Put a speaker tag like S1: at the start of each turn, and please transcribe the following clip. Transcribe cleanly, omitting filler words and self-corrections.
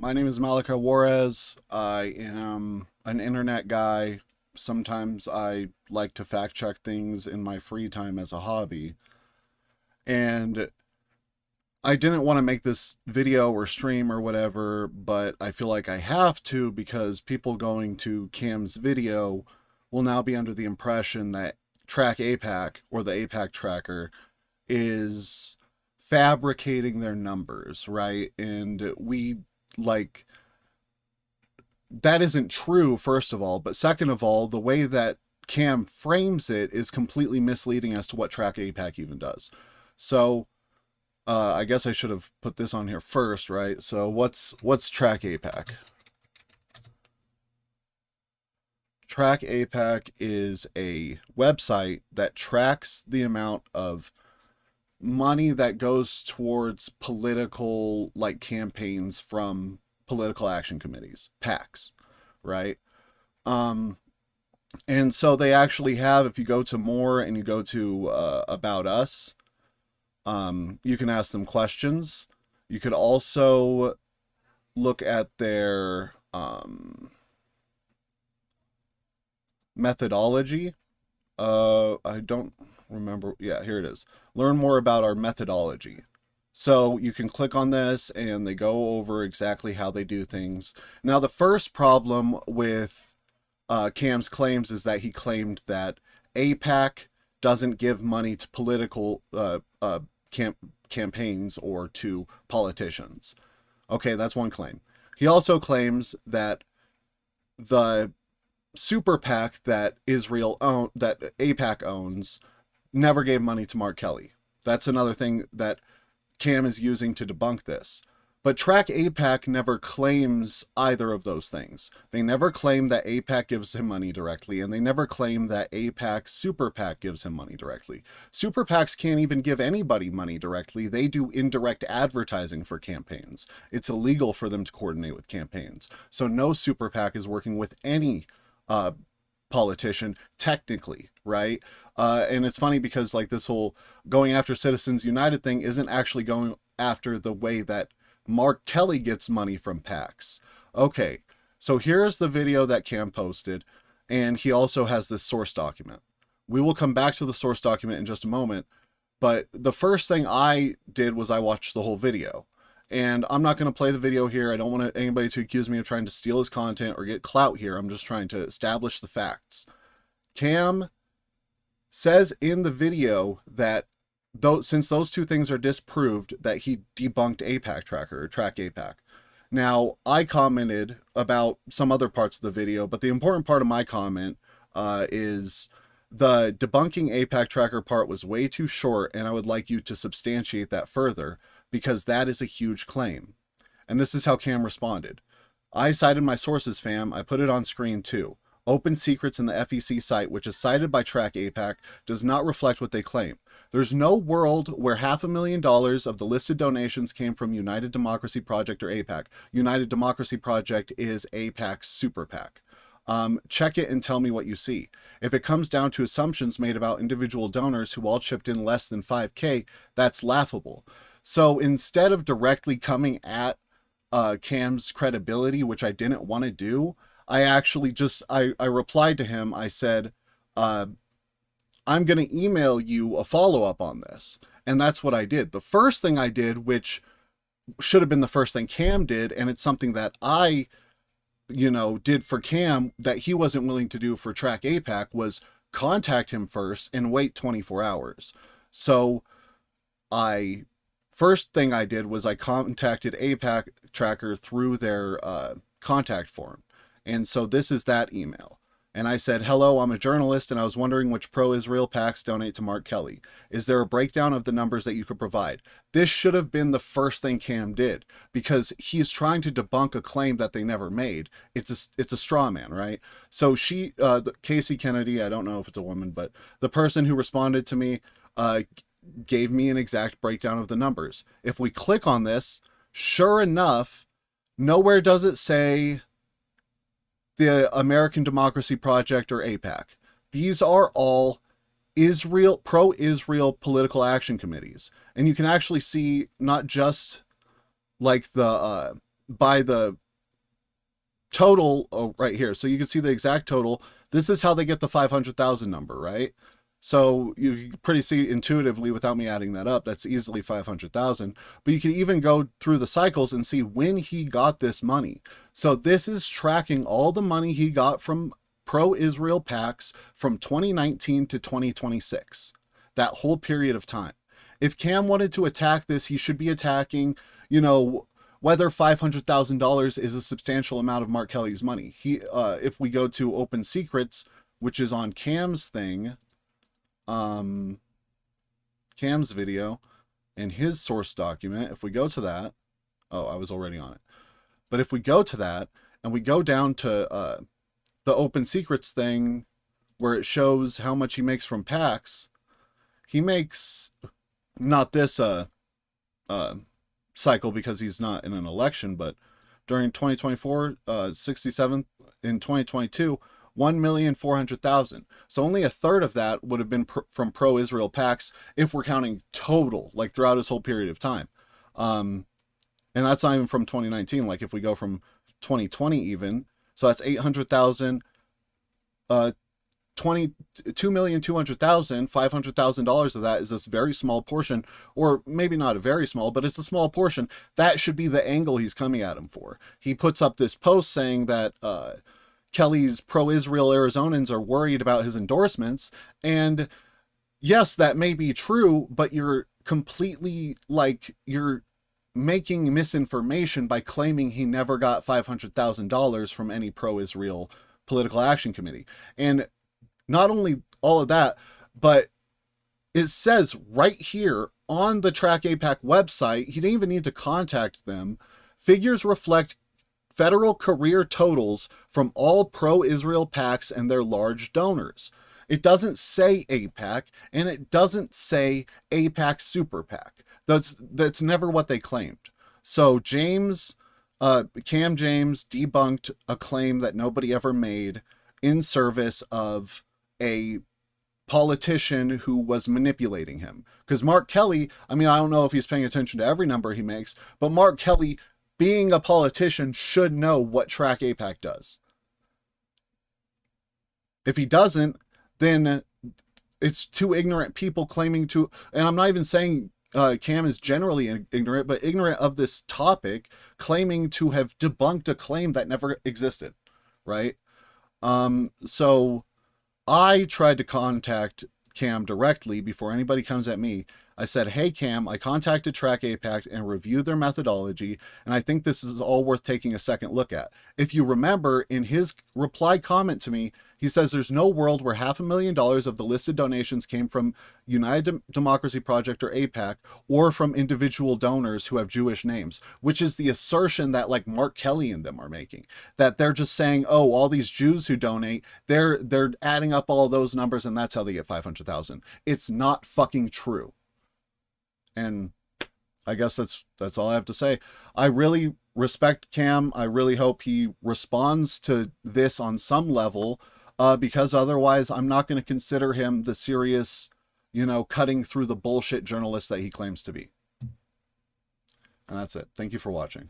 S1: My name is Malika Juarez. I am an internet guy. Sometimes I like to fact check things in my free time as a hobby. And I didn't want to make this video or stream or whatever, but I feel like I have to because people going to Cam's video will now be under the impression that Track AIPAC or the AIPAC tracker is fabricating their numbers, right? And we like that isn't true, first of all, but second of all, the way that Cam frames it is completely misleading as to what Track AIPAC even does. So I guess I should have put this on here first, right? So what's Track AIPAC? Track AIPAC is a website that tracks the amount of money that goes towards political like campaigns from political action committees, PACs, right? Um, and so they actually have, if you go to more and you go to about us, you can ask them questions. You could also look at their methodology. I don't remember. Yeah, here it is. Learn more about our methodology. So you can click on this and they go over exactly how they do things. Now, the first problem with Cam's claims is that he claimed that AIPAC doesn't give money to political campaigns or to politicians. Okay, that's one claim. He also claims that the super PAC that that AIPAC owns never gave money to Mark Kelly. That's another thing that Cam is using to debunk this. But Track AIPAC never claims either of those things. They never claim that AIPAC gives him money directly, and they never claim that AIPAC Super PAC gives him money directly. Super PACs can't even give anybody money directly. They do indirect advertising for campaigns. It's illegal for them to coordinate with campaigns. So no Super PAC is working with any politician, technically, right? And it's funny because like this whole going after Citizens United thing isn't actually going after the way that Mark Kelly gets money from PACs. Okay, so here's the video that Cam posted, and he also has this source document. We will come back to the source document in just a moment, but the first thing I did was I watched the whole video. And I'm not going to play the video here. I don't want anybody to accuse me of trying to steal his content or get clout here. I'm just trying to establish the facts. Cam says in the video that since those two things are disproved, that he debunked AIPAC tracker or Track AIPAC. Now, I commented about some other parts of the video, but the important part of my comment is the debunking AIPAC tracker part was way too short, and I would like you to substantiate that further, because that is a huge claim. And this is how Cam responded. I cited my sources, fam. I put it on screen too. Open secrets in the FEC site, which is cited by Track AIPAC, does not reflect what they claim. There's no world where $500,000 of the listed donations came from United Democracy Project or AIPAC. United Democracy Project is AIPAC's super PAC. Check it and tell me what you see. If it comes down to assumptions made about individual donors who all chipped in less than 5K, that's laughable. So instead of directly coming at Cam's credibility, which I didn't want to do, I actually just, I replied to him. I said, I'm going to email you a follow-up on this. And that's what I did. The first thing I did, which should have been the first thing Cam did, and it's something that I, did for Cam that he wasn't willing to do for Track AIPAC, was contact him first and wait 24 hours. So first thing I did was I contacted AIPAC tracker through their contact form. And so this is that email. And I said, hello, I'm a journalist, and I was wondering which pro-Israel PACs donate to Mark Kelly. Is there a breakdown of the numbers that you could provide? This should have been the first thing Cam did, because he's trying to debunk a claim that they never made. It's a straw man, right? So Casey Kennedy, I don't know if it's a woman, but the person who responded to me gave me an exact breakdown of the numbers. If we click on this, sure enough, nowhere does it say the American Democracy Project or AIPAC. These are all pro-Israel political action committees. And you can actually see not just like the by the total right here. So you can see the exact total. This is how they get the 500,000 number, right? So you can pretty see intuitively without me adding that up, that's easily 500,000. But you can even go through the cycles and see when he got this money. So this is tracking all the money he got from pro-Israel PACs from 2019 to 2026, that whole period of time. If Cam wanted to attack this, he should be attacking, you know, whether $500,000 is a substantial amount of Mark Kelly's money. If we go to Open Secrets, which is on Cam's thing, Cam's video and his source document, if we go to that, oh, I was already on it. But if we go to that and we go down to the Open Secrets thing where it shows how much he makes from PACs, he makes, not this cycle because he's not in an election, but during 2024, 67 in 2022, 1,400,000. So only a third of that would have been from pro-Israel PACs if we're counting total, like throughout his whole period of time. And that's not even from 2019. Like if we go from 2020 even, so that's 800,000, 2,200,000, $500,000 of that is this very small portion, or maybe not a very small, but it's a small portion. That should be the angle he's coming at him for. He puts up this post saying that Kelly's pro-Israel Arizonans are worried about his endorsements. And yes, that may be true, but you're completely, like, you're making misinformation by claiming he never got $500,000 from any pro-Israel political action committee. And not only all of that, but it says right here on the Track AIPAC website, he didn't even need to contact them. Figures reflect federal career totals from all pro-Israel PACs and their large donors. It doesn't say AIPAC, and it doesn't say AIPAC Super PAC. That's never what they claimed. So Cam James debunked a claim that nobody ever made in service of a politician who was manipulating him. Because Mark Kelly, I mean, I don't know if he's paying attention to every number he makes, but Mark Kelly, being a politician, should know what Track AIPAC does. If he doesn't, then it's two ignorant people claiming to, and I'm not even saying Cam is generally ignorant, but ignorant of this topic, claiming to have debunked a claim that never existed, right? So I tried to contact Cam directly before anybody comes at me. I said, hey, Cam, I contacted Track AIPAC and reviewed their methodology, and I think this is all worth taking a second look at. If you remember, in his reply comment to me, he says there's no world where $500,000 of the listed donations came from United Democracy Project or AIPAC, or from individual donors who have Jewish names, which is the assertion that like Mark Kelly and them are making, that they're just saying, oh, all these Jews who donate, they're adding up all those numbers and that's how they get 500,000. It's not fucking true. And I guess that's all I have to say. I really respect Cam. I really hope he responds to this on some level, because otherwise I'm not going to consider him the serious, you know, cutting through the bullshit journalist that he claims to be. And that's it. Thank you for watching.